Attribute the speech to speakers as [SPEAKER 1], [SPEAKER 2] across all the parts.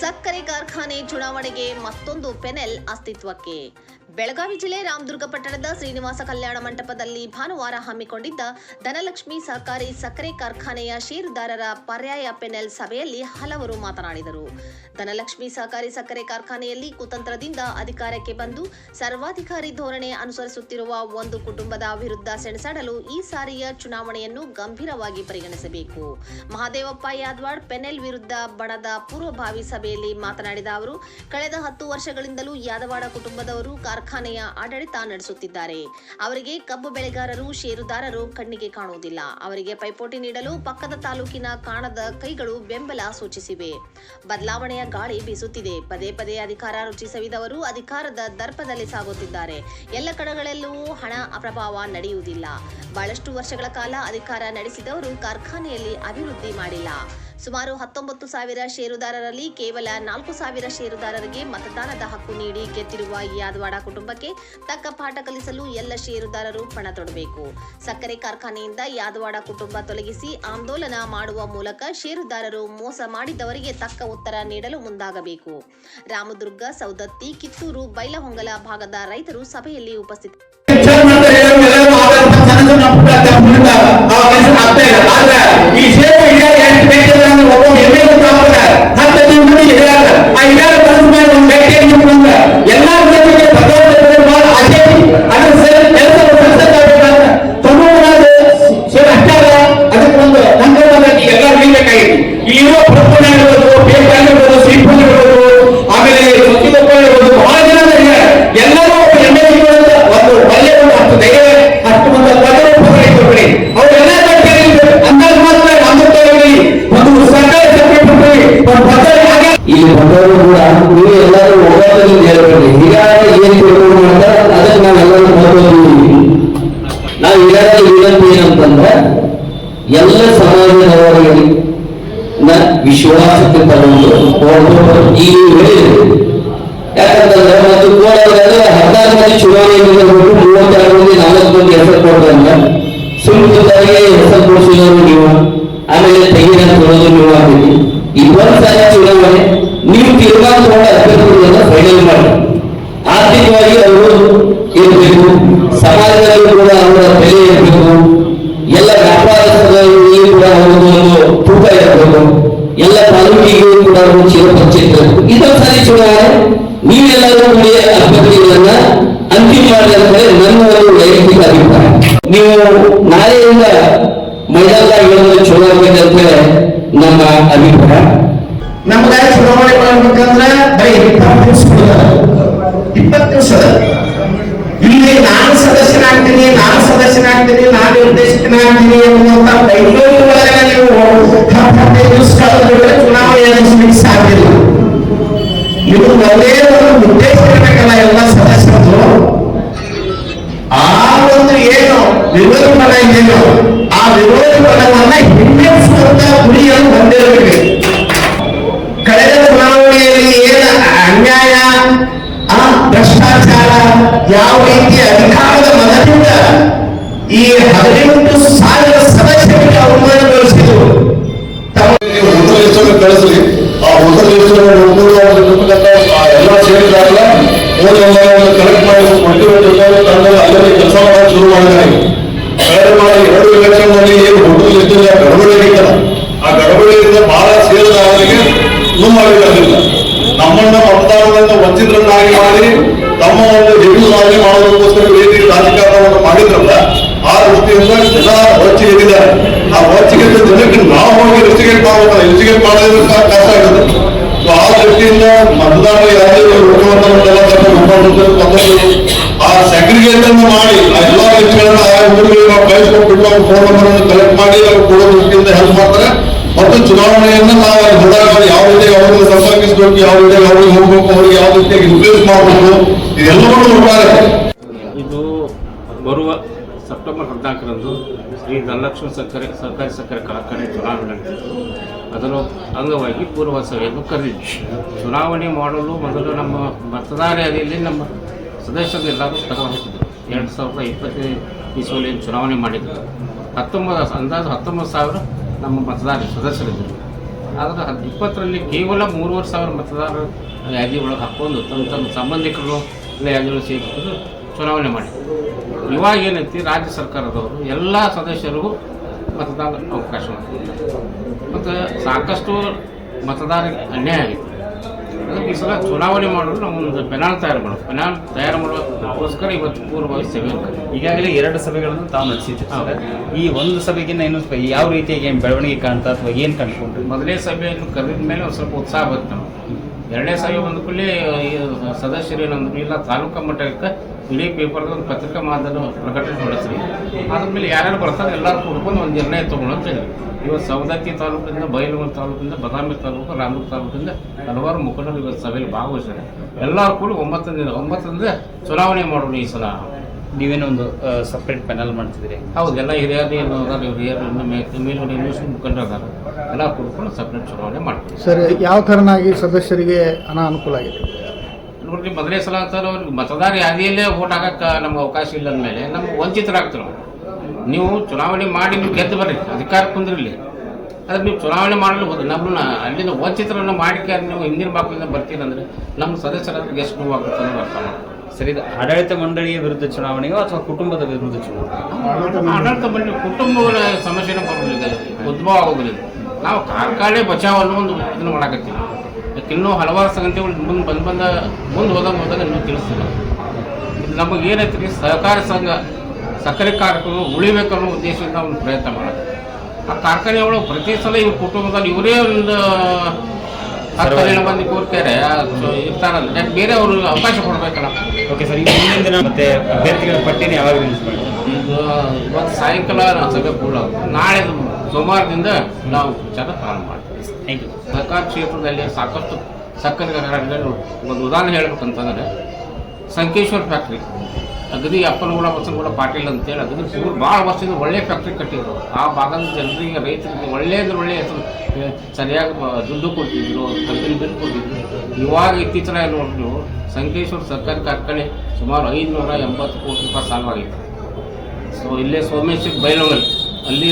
[SPEAKER 1] ಸಕ್ಕರೆ ಕಾರ್ಖಾನೆ ಚುನಾವಣೆಗೆ ಮತ್ತೊಂದು ಪೆನೆಲ್ ಅಸ್ತಿತ್ವಕ್ಕೆ. ಬೆಳಗಾವಿ ಜಿಲ್ಲೆ ರಾಮದುರ್ಗ ಪಟ್ಟಣದ ಶ್ರೀನಿವಾಸ ಕಲ್ಯಾಣ ಮಂಟಪದಲ್ಲಿ ಭಾನುವಾರ ಹಮ್ಮಿಕೊಂಡಿದ್ದ ಧನಲಕ್ಷ್ಮಿ ಸಹಕಾರಿ ಸಕ್ಕರೆ ಕಾರ್ಖಾನೆಯ ಷೇರುದಾರರ ಪರ್ಯಾಯ ಪೆನೆಲ್ ಸಭೆಯಲ್ಲಿ ಹಲವರು ಮಾತನಾಡಿದರು. ಧನಲಕ್ಷ್ಮಿ ಸಹಕಾರಿ ಸಕ್ಕರೆ ಕಾರ್ಖಾನೆಯಲ್ಲಿ ಕುತಂತ್ರದಿಂದ ಅಧಿಕಾರಕ್ಕೆ ಬಂದು ಸರ್ವಾಧಿಕಾರಿ ಧೋರಣೆ ಅನುಸರಿಸುತ್ತಿರುವ ಒಂದು ಕುಟುಂಬದ ವಿರುದ್ಧ ಸೆಣಸಾಡಲು ಈ ಸಾರಿಯ ಚುನಾವಣೆಯನ್ನು ಗಂಭೀರವಾಗಿ ಪರಿಗಣಿಸಬೇಕು. ಮಹಾದೇವಪ್ಪ ಯಾದವಾಡ್ ಪೆನೆಲ್ ವಿರುದ್ಧ ಬಣದ ಪೂರ್ವಭಾವಿ ಸಭೆಯಲ್ಲಿ ಮಾತನಾಡಿದ ಅವರು, ಕಳೆದ 10 ವರ್ಷಗಳಿಂದಲೂ ಯಾದವಾಡ ಕುಟುಂಬದವರು ಕಾರ್ಖಾನೆಯ ಆಡಳಿತ ನಡೆಸುತ್ತಿದ್ದಾರೆ. ಅವರಿಗೆ ಕಬ್ಬು ಬೆಳೆಗಾರರು, ಷೇರುದಾರರು ಕಣ್ಣಿಗೆ ಕಾಣುವುದಿಲ್ಲ. ಅವರಿಗೆ ಪೈಪೋಟಿ ನೀಡಲು ಪಕ್ಕದ ತಾಲೂಕಿನ ಕಾಣದ ಕೈಗಳು ಬೆಂಬಲ ಸೂಚಿಸಿವೆ. ಬದಲಾವಣೆಯ ಗಾಳಿ ಬೀಸುತ್ತಿದೆ. ಪದೇ ಪದೇ ಅಧಿಕಾರ ರುಚಿ ಸವಿದವರು ಅಧಿಕಾರದ ದರ್ಪದಲ್ಲಿ ಸಾಗುತ್ತಿದ್ದಾರೆ. ಎಲ್ಲ ಕಡೆಗಳಲ್ಲೂ ಹಣ ಅಪ್ರಭಾವ ನಡೆಯುವುದಿಲ್ಲ. ಬಹಳಷ್ಟು ವರ್ಷಗಳ ಕಾಲ ಅಧಿಕಾರ ನಡೆಸಿದವರು ಕಾರ್ಖಾನೆಯಲ್ಲಿ ಅಭಿವೃದ್ಧಿ ಮಾಡಿಲ್ಲ. ಸುಮಾರು 19,000 ಷೇರುದಾರರಲ್ಲಿ ಕೇವಲ 4,000 ಷೇರುದಾರರಿಗೆ ಮತದಾನದ ಹಕ್ಕು ನೀಡಿ ಗೆದ್ದಿರುವ ಯಾದವಾಡ ಕುಟುಂಬಕ್ಕೆ ತಕ್ಕ ಪಾಠ ಕಲಿಸಲು ಎಲ್ಲ ಷೇರುದಾರರು ಪಣ ತೊಡಬೇಕು. ಸಕ್ಕರೆ ಕಾರ್ಖಾನೆಯಿಂದ ಯಾದವಾಡ ಕುಟುಂಬ ತೊಲಗಿಸಿ ಆಂದೋಲನ ಮಾಡುವ ಮೂಲಕ ಷೇರುದಾರರು ಮೋಸ ಮಾಡಿದವರಿಗೆ ತಕ್ಕ ಉತ್ತರ ನೀಡಲು ಮುಂದಾಗಬೇಕು. ರಾಮದುರ್ಗ, ಸೌದತ್ತಿ, ಕಿತ್ತೂರು, ಬೈಲಹೊಂಗಲ ಭಾಗದ ರೈತರು ಸಭೆಯಲ್ಲಿ ಉಪಸ್ಥಿತರಿದ್ದರು.
[SPEAKER 2] ಎಲ್ಲ ಸಮಾಜದವರಿಗೆ ವಿಶ್ವಾಸಕ್ಕೆ ತಗೊಂಡು ಈಗ ಹೇಳಿದ್ರು. ಯಾಕಂತಂದ್ರೆ ಮತ್ತು ಕೋಲಾರದಲ್ಲಿ 16 ಮಂದಿ ಚುನಾವಣೆ 32 ಮಂದಿ 4 ಮಂದಿ ಹೆಸರು ಕೊಡ್ತಂದ್ರೆ ಸುಮ್ಮನೆ ಹೆಸರು ಕೊಡಿಸಿದವರು ನೀವು, ಆಮೇಲೆ ತೆಗಿನ ಕೊಡೋದು ನೀವು ಆಗ್ತೀವಿ. ಈ ಒಂದು ಸಾರಿ ಚುನಾವಣೆ ನೀವು ತೀರ್ಮಾನ ತಗೊಂಡ ಅಭ್ಯರ್ಥಿಗಳನ್ನ ಫೈನಲ್ ಮಾಡಿ ಆರ್ಥಿಕವಾಗಿ ಅವರು ಇರಬೇಕು, ಸಮಾಜದಲ್ಲಿ ಕೂಡ ಅವರ ಬೆಲೆ ಇರಬೇಕು, ಎಲ್ಲ ವ್ಯಾಪಾರಸ್ಥರಲ್ಲಿ ಕೂಡ ಒಂದು ತೂಕ ಇರಬೇಕು, ಎಲ್ಲ ತಾಲೂಕಿಗೂ ಕೂಡ ಚಿರಪರಿಚಿತ ಇರಬೇಕು. ಇದೊಂದು ಸಾರಿ ಚುನಾವಣೆ ನೀವೆಲ್ಲರೂ ಕೂಡಿ ಅಭ್ಯರ್ಥಿಗಳನ್ನ ಅಂತಿಮ ಮಾಡಿದ್ರೆ ನನ್ನ ಒಂದು ವೈಯಕ್ತಿಕ ಅಭಿಪ್ರಾಯ. ನೀವು ನಾಳೆಯಿಂದ ಮೈದಾನದಾಗ ಚುನಾವಣೆ ಅಂತ ನಮ್ಮ ಅಭಿಪ್ರಾಯ.
[SPEAKER 3] ನಮ್ಗೆ ಚುನಾವಣೆ ಮಾಡ್ಬೇಕಂದ್ರೆ ಬರೀ 20 ದಿವಸ ಇಲ್ಲಿ ನಾನು ಸದಸ್ಯನಾಗ್ತೀನಿ, ನಾನು ನಿರ್ದೇಶಕನಾಗ್ತೀನಿ ಎನ್ನುವಂತ ಬೆಂಗಳೂರು ಒಳಗೆ ನೀವು 15 ದಿವಸ ಕಳೆದ್ರೆ ಚುನಾವಣೆ ಎದುರಿಸಲಿಕ್ಕೆ ಸಾಧ್ಯ ಇಲ್ಲ. ಇದು ಒಂದೇ ಒಂದು ಉದ್ದೇಶ ಇರಬೇಕಲ್ಲ ಎಲ್ಲ ಸದಸ್ಯರು. ಆ ಒಂದು ಏನು ವಿರೋಧ ಬಲ ಇದೆಯೋ ಆ ವಿರೋಧ ಬಲವನ್ನ ಹಿಮ್ಮೆಟ್ಟಿಸುವಂತ ಗುರಿಯನ್ನು ಹೊಂದಿರಬೇಕು. ಕಳೆದ ಚುನಾವಣೆಯಲ್ಲಿ ಏನು ಅನ್ಯಾಯ, ಭ್ರಷ್ಟಾಚಾರ, ಯಾವ ರೀತಿಯ ಅಧಿಕಾರದ ಮನದಿಂದ ಈ 18,000 ಸದಸ್ಯರಿಗೆ ಅವಮಾನಗೊಳಿಸಿದರು.
[SPEAKER 4] ಕಳಿಸಲಿ ಆ ಹೋಟೆಲ್ ಎಲ್ಲ ಸೇರಿದಾಗ ಕಲೆಕ್ಟ್ ಮಾಡಿ ಅಲ್ಲಲ್ಲಿ ಕೆಲಸ ಮಾಡಲು ಶುರು ಮಾಡಿದ್ದಾರೆ. ಕಳೆದ ಮಾಡಿ 2 ಎಲೆಕ್ಷನ್ನಲ್ಲಿ ಏನು ಹೋಟೆಲ್ ಲಿಸ್ಟಿನ ಗಡಬಡಿ ಆಗಿತ್ತಲ್ಲ, ಆ ಗಡಬಡಿಯಿಂದ ಬಹಳ ಸೇರಿದವರಿಗೆ ನೋವಾಗಿರಲಿಲ್ಲ. ನಮ್ಮನ್ನ ಮತದಾರರನ್ನ ವಂಚಿತರನ್ನಾಗಿ ಮಾಡಿ ತಮ್ಮ ಒಂದು ಜೀವನವಾಗಿ ಮಾಡೋದಕ್ಕೋಸ್ಕರ ರೀತಿ ರಾಜಕಾರಣವನ್ನು ಮಾಡಿದ್ರಲ್ಲ, ಆ ದೃಷ್ಟಿಯಿಂದ ಜನ ಹೊರಚಿಗೆದಿದ್ದಾರೆ. ಆ ಹೊರಚಿಗೆದ ಜನಕ್ಕೆ ನಾವು ಹೋಗಿ ಇನ್ವೆಸ್ಟಿಗೇಟ್ ಮಾಡಬೇಕಲ್ಲ, ಇನ್ವೆಸ್ಟಿಗೇಟ್ ಮಾಡೋದ್ರ ಕಷ್ಟ ಆಗುತ್ತೆ. ಆ ದೃಷ್ಟಿಯಿಂದ ಮತದಾರ ಆ ಸೆಗ್ರಿಗೇಷನ್ ಮಾಡಿ ಆ ಎಲ್ಲ ಲಿಸ್ಟ್ಗಳನ್ನ ಆಯಾ ಊರುಗಳಿಗೆ ನಾವು ಕಳಿಸ್ಕೊಟ್ಬಿಟ್ಟು ಅವ್ರ ಫೋನ್ ನಂಬರ್ ಅನ್ನು ಕಲೆಕ್ಟ್ ಮಾಡಿ ಅವ್ರು ಕೊಡೋ ದೃಷ್ಟಿಯಿಂದ ಹೆಲ್ಪ್ ಮಾಡ್ತಾರೆ. ಮತ್ತು ಚುನಾವಣೆಯನ್ನ ನಾವು ಅಲ್ಲಿ ಹೋದಾಗ ಯಾವ ರೀತಿಯಾಗಿ ಅವ್ರಿಗೆ ಸಂಪರ್ಕಿಸಬೇಕು, ಯಾವ ರೀತಿಯಾಗಿ ಅವ್ರಿಗೆ ಹೋಗ್ಬೇಕು, ಅವ್ರಿಗೆ ಯಾವ ರೀತಿಯಾಗಿ ಇನ್ಫ್ಲೂಯೆನ್ಸ್ ಮಾಡಬೇಕು, ಇದೆಲ್ಲವನ್ನು ನೋಡ್ತಾರೆ.
[SPEAKER 5] ಇದು ಬರುವ ಸೆಪ್ಟೆಂಬರ್ 14ರಂದು ಶ್ರೀ ಧನಲಕ್ಷ್ಮಿ ಸಹಕಾರಿ ಸಕ್ಕರೆ ಕಾರ್ಖಾನೆ ಚುನಾವಣೆ ನಡೆದಿತ್ತು. ಅದರ ಅಂಗವಾಗಿ ಪೂರ್ವ ಸಭೆಯನ್ನು ಕರೆದಿದ್ವಿ. ಚುನಾವಣೆ ಮಾಡಲು ಮೊದಲು ನಮ್ಮ ಮತದಾರ ಯಾದಿಯಲ್ಲಿ ನಮ್ಮ ಸದಸ್ಯರೆಲ್ಲರೂ ತಗೊಂಡು ಹಾಕಿದ್ರು. 2020 ಇಸ್ವಿಯಲ್ಲಿ ಚುನಾವಣೆ ಮಾಡಿದ್ರು. ಅಂದಾಜು 19,000 ನಮ್ಮ ಮತದಾರ ಸದಸ್ಯರಿದ್ದರು. ಆದರೆ 2020ರಲ್ಲಿ ಕೇವಲ 3,500 ಮತದಾರರ ಯಾದಿ ಒಳಗೆ ಹಾಕ್ಕೊಂಡು ತಮ್ಮ ಸಂಬಂಧಿಕರು ಇಲ್ಲ ಯಾದಿಗಳು ಸೇರಿಕೊಂಡು ಚುನಾವಣೆ ಮಾಡಿ. ಇವಾಗ ಏನೈತಿ, ರಾಜ್ಯ ಸರ್ಕಾರದವರು ಎಲ್ಲ ಸದಸ್ಯರಿಗೂ ಮತದಾನ ಅವಕಾಶ ಮಾಡ್ತಾರೆ ಮತ್ತು ಸಾಕಷ್ಟು ಮತದಾರರಿಗೆ ಅನ್ಯಾಯ ಆಗೈತಿ. ಅದಕ್ಕೆ ಈ ಸಲ ಚುನಾವಣೆ ಮಾಡಲು ನಾವು ಒಂದು ಪೆನಾಲ್ ತಯಾರು ಮಾಡೋದಕ್ಕೋಸ್ಕರ ಇವತ್ತು ಪೂರ್ವಭಾವಿ ಸಭೆ
[SPEAKER 6] ಈಗಾಗಲೇ 2 ಸಭೆಗಳನ್ನು ತಾವು ನಡೆಸಿದ್ದೀವಿ. ಈ ಒಂದು ಸಭೆಗಿನ್ನ ಏನು ಯಾವ ರೀತಿಯಾಗಿ ಬೆಳವಣಿಗೆ ಕಾಣ್ತಾ ಅಥವಾ ಏನು ಕಂಡುಕೊಂಡ್ರಿ?
[SPEAKER 5] ಮೊದಲನೇ ಸಭೆಯನ್ನು ಕರೆದ ಮೇಲೆ ಒಂದು ಸ್ವಲ್ಪ ಉತ್ಸಾಹ ಬಂತು ನಮಗೆ. 2ನೇ ಸಭೆ ಬಂದ ಕೂಡಲೇ ಸದಸ್ಯರು ಏನಂದ್ರು, ಇಲ್ಲ ತಾಲೂಕಾ ಮಟ್ಟಕ್ಕೆ ಇಡೀ ಪೇಪರ್ದ ಒಂದು ಪತ್ರಿಕಾ ಮಾಧ್ಯಮ ಪ್ರಕಟಣೆ ಹೊಡೆಸ್ರಿ, ಆದ್ಮೇಲೆ ಯಾರ್ಯಾರು ಬರ್ತಾರೆ ಎಲ್ಲರೂ ಕೂಡ್ಕೊಂಡು ಒಂದು ನಿರ್ಣಯ ತೊಗೊಳ್ಳೋ ಅಂತ ಹೇಳಿ. ಇವತ್ತು ಸವದತ್ತಿ ತಾಲೂಕಿಂದ, ಬೈಲಹೊಂಗಲ ತಾಲೂಕಿಂದ, ಬದಾಮಿ ತಾಲೂಕು, ರಾಮದುರ್ಗ ತಾಲೂಕಿಂದ ಹಲವಾರು ಮುಖಂಡರು ಇವತ್ತು ಸಭೆಯಲ್ಲಿ ಭಾಗವಹಿಸಿದ್ದಾರೆ. ಎಲ್ಲರೂ ಕೂಡ 9ರಿಂದ ಚುನಾವಣೆ ಮಾಡೋಣ ಈ ಸಲ.
[SPEAKER 6] ನೀವೇನೋ ಒಂದು ಸಪ್ರೇಟ್ ಪ್ಯಾನಲ್ ಮಾಡ್ತಿದ್ದೀರಿ?
[SPEAKER 5] ಹೌದು, ಎಲ್ಲ ಹಿರಿಯರು ಏನು ಅದಾರೆ, ಹಿರಿಯರು ಮೇಲ್ಗಡೆ ಇನ್ನಷ್ಟು ಮುಖಂಡರು ಅದಾರೆ, ಎಲ್ಲ ಕೂಡ್ಕೊಂಡು ಸಪ್ರೇಟ್ ಚುನಾವಣೆ ಮಾಡ್ತೀವಿ.
[SPEAKER 7] ಸರ್, ಯಾವ ಥರನಾಗಿ ಸದಸ್ಯರಿಗೆ ಅನಾನುಕೂಲ ಆಗಿದೆ?
[SPEAKER 5] ನೋಡ್ರಿ, ಮೊದಲೇ ಸಲ ಅಂತಾರೆ ಅವ್ರಿಗೆ ಮತದಾರ ಯಾದಿಯಲ್ಲೇ ಓಟ್ ಹಾಕಕ್ಕೆ ನಮ್ಗೆ ಅವಕಾಶ ಇಲ್ಲ ಅಂದಮೇಲೆ ನಮ್ಗೆ ವಂಚಿತರಾಗ್ತೀವಿ ನಾವು. ನೀವು ಚುನಾವಣೆ ಮಾಡಿ ನೀವು ಗೆದ್ದು ಬರ್ರಿ, ಅಧಿಕಾರ ಕುಂದ್ರಿಲ್ಲಿ, ಅದ್ರ ನೀವು ಚುನಾವಣೆ ಮಾಡಲು ಹೋದ್ರೆ ನಮ್ಮನ್ನ ಅಲ್ಲಿಂದ ವಂಚಿತರನ್ನು ಮಾಡಿಕೆ ನೀವು ಹಿಂದಿನ ಬಾಗಿಲಿಂದ ಬರ್ತೀರಂದ್ರೆ ನಮ್ಮ ಸದಸ್ಯರಾದ್ರೆ ಎಷ್ಟು ನೋವಾಗುತ್ತೆ ಅನ್ನೋ ಅರ್ಥ ಮಾಡ್ತಾರೆ.
[SPEAKER 6] ಸರಿ, ಆಡಳಿತ ಮಂಡಳಿಯ ವಿರುದ್ಧ ಚುನಾವಣೆಯೋ ಅಥವಾ ಕುಟುಂಬದ ವಿರುದ್ಧ ಚುನಾವಣೆ?
[SPEAKER 5] ಆಡಳಿತ ಮಂಡಳಿ ಕುಟುಂಬಗಳ ಸಮಸ್ಯೆನ ಬರೋದಿಲ್ಲ, ಉದ್ಭವ ಆಗೋದಿಲ್ಲ. ನಾವು ಕಾರ್ಖಾನೆ ಬಚಾವ್ ಅನ್ನೋ ಒಂದು ಇದನ್ನು ಮಾಡಾಕತ್ತೀವಿ. ಇನ್ನೂ ಹಲವಾರು ಸಂಗತಿಗಳು ಮುಂದೆ ಹೋದಾಗ ಇನ್ನೂ ತಿಳಿಸ್ತೀವಿ. ಇದು ನಮಗೆ ಏನೈತಿ, ಸಹಕಾರ ಸಂಘ ಸಕ್ಕರೆ ಕಾರ್ಖಾನೆ ಉಳಿಬೇಕನ್ನೋ ಉದ್ದೇಶದಿಂದ ಒಂದು ಪ್ರಯತ್ನ ಮಾಡೋದು. ಆ ಕಾರ್ಖಾನೆಗಳು ಪ್ರತಿ ಸಲ ಇವ್ರ ಕುಟುಂಬದಲ್ಲಿ ಇವರೇ ಒಂದು 10 ಮಂದಿ ಕೂರ್ತಾರೆ ಇರ್ತಾರಂದ್ರೆ ಬೇರೆ ಅವರು ಅವಕಾಶ ಕೊಡಬೇಕಲ್ಲ.
[SPEAKER 6] ಓಕೆ ಸರ್, ಈಗ ಮುಂದಿನ ದಿನ ಮತ್ತೆ ಅಭ್ಯರ್ಥಿಗಳ ಪಟ್ಟಿನ ಯಾವಾಗ ರಿಲೀಸ್ ಮಾಡಿ?
[SPEAKER 5] ಇದು ಇವತ್ತು ಸಾಯಂಕಾಲ ಸಭೆ ಕೂಡ, ನಾಳೆ ಸೋಮವಾರದಿಂದ ನಾವು ವಿಚಾರ ಪ್ರಾರಂಭ ಮಾಡ್ತೀವಿ.
[SPEAKER 6] Thank you.
[SPEAKER 5] ಸಹಕಾರ ಕ್ಷೇತ್ರದಲ್ಲಿ ಸಾಕಷ್ಟು ಸಕ್ಕರೆ ಕಾರ್ಖಾನೆಗಳು, ಒಂದು ಉದಾಹರಣೆ ಹೇಳ್ಬೇಕಂತಂದರೆ ಸಂಕೇಶ್ವರ್ ಫ್ಯಾಕ್ಟ್ರಿ, ಅಗದಿ ಅಪ್ಪನಗೌಡ ಬಸನಗೌಡ ಪಾಟೀಲ್ ಅಂತೇಳಿ ಅಗದಿ ಭಾಳ ವರ್ಷದಿಂದ ಒಳ್ಳೆ ಫ್ಯಾಕ್ಟ್ರಿ ಕಟ್ಟಿದ್ರು. ಆ ಭಾಗದ ಜನರಿಗೆ, ರೈತರಿಗೆ ಒಳ್ಳೆ ಹೆಸರು, ಸರಿಯಾಗಿ ದುಡ್ಡು ಕೊಡ್ತಿದ್ರು, ಕಂಪನಿ ಬಿಲ್ ಕೊಡ್ತಿದ್ರು. ಇವಾಗ ಇತ್ತೀಚಿನ ನೋಡ್ರಿ ನೀವು, ಸಂಕೇಶ್ವರ ಸರ್ಕಾರಿ ಕಾರ್ಖಾನೆ ಸುಮಾರು 580 ಕೋಟಿ ರೂಪಾಯಿ ಸಾಲವಾಗಿದೆ. ಸೊ ಇಲ್ಲೇ ಸೋಮೇಶ್ವರ ಬೈಲಹೊಂಗಲ ಅಲ್ಲಿ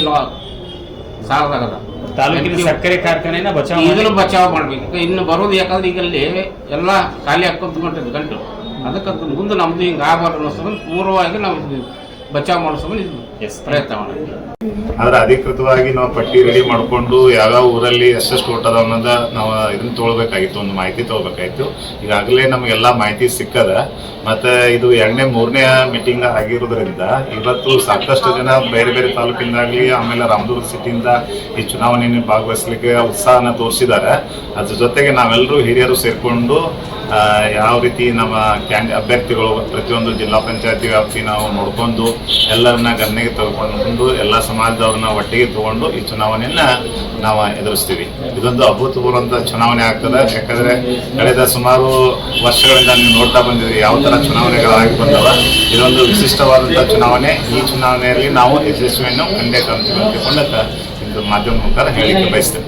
[SPEAKER 5] ಸಾಲದಾಗದ
[SPEAKER 6] ತಾಲೂಕಿನ ಸಕ್ಕರೆ ಕಾರ್ಖಾನೆನ
[SPEAKER 5] ಇದನ್ನು ಬಚಾವ್ ಮಾಡಬೇಕು. ಇನ್ನು ಬರೋದು ಯಾಕಂದ್ರೆ ಈಗ ಅಲ್ಲಿ ಎಲ್ಲ ಖಾಲಿ ಹಾಕೊಂಡ್ಕೊಂಡಿದ್ದು ಗಂಟು, ಅದಕ್ಕಂತ ಮುಂದೆ ನಮ್ದು ಹಿಂಗೆ ಆಗಬಾರ್ದು ಅನ್ನೋ ಸಂಬಂಧ ಪೂರ್ವವಾಗಿ ನಾವು ಬಚಾವ್ ಮಾಡೋ ಸಂಬಂಧ ಇದು ಪ್ರಯತ್ನ ಮಾಡಿದ್ವಿ.
[SPEAKER 8] ಆದ್ರೆ ಅಧಿಕೃತವಾಗಿ ನಾವು ಪಟ್ಟಿ ರೆಡಿ ಮಾಡಿಕೊಂಡು ಯಾವ್ಯಾವ ಊರಲ್ಲಿ ಎಷ್ಟೆಷ್ಟು ಓಟ್ ಅದ ಅನ್ನೋದ ನಾವು ಇದನ್ನ ತೊಗೊಳ್ಬೇಕಾಗಿತ್ತು, ಒಂದು ಮಾಹಿತಿ ತೊಗೋಬೇಕಾಯ್ತು. ಈಗಾಗಲೇ ನಮಗೆಲ್ಲ ಮಾಹಿತಿ ಸಿಕ್ಕದ. ಮತ್ತು ಇದು 2ನೇ 3ನೇ ಮೀಟಿಂಗ್ ಆಗಿರೋದ್ರಿಂದ ಇವತ್ತು ಸಾಕಷ್ಟು ಜನ ಬೇರೆ ಬೇರೆ ತಾಲೂಕಿಂದಾಗಲಿ, ಆಮೇಲೆ ರಾಮದುರ್ಗ ಸಿಟಿಯಿಂದ ಈ ಚುನಾವಣೆಯಲ್ಲಿ ಭಾಗವಹಿಸಲಿಕ್ಕೆ ಉತ್ಸಾಹನ ತೋರಿಸಿದ್ದಾರೆ. ಅದ್ರ ಜೊತೆಗೆ ನಾವೆಲ್ಲರೂ ಹಿರಿಯರು ಸೇರಿಕೊಂಡು ಯಾವ ರೀತಿ ನಮ್ಮ ಅಭ್ಯರ್ಥಿಗಳು ಪ್ರತಿಯೊಂದು ಜಿಲ್ಲಾ ಪಂಚಾಯತಿ ವ್ಯಾಪ್ತಿ ನಾವು ನೋಡ್ಕೊಂಡು ಎಲ್ಲರನ್ನ ಗಣನೆಗೆ ತೆಗೆದುಕೊಂಡು ಎಲ್ಲ ಸಮಾಜದವ್ರನ್ನ ಒಟ್ಟಿಗೆ ತಗೊಂಡು ಈ ಚುನಾವಣೆಯನ್ನ ನಾವು ಎದುರಿಸ್ತೀವಿ. ಇದೊಂದು ಅಭೂತಪೂರ್ವಂತ ಚುನಾವಣೆ ಆಗ್ತದೆ. ಯಾಕಂದ್ರೆ ಕಳೆದ ಸುಮಾರು ವರ್ಷಗಳಿಂದ ನೀವು ನೋಡ್ತಾ ಬಂದಿದ್ರಿ ಯಾವ ಥರ ಚುನಾವಣೆಗಳಾಗಿ ಬಂದವ. ಇದೊಂದು ವಿಶಿಷ್ಟವಾದಂಥ ಚುನಾವಣೆ. ಈ ಚುನಾವಣೆಯಲ್ಲಿ ನಾವು ಯಶಸ್ವಿಯನ್ನು ಕಂಡೇ ಕಾಣ್ತೀವಿ ಅಂತ ಇದು ಮಾಧ್ಯಮ ಮುಖಾಂತರ ಹೇಳಿಕೆ ಬಯಸ್ತೇವೆ.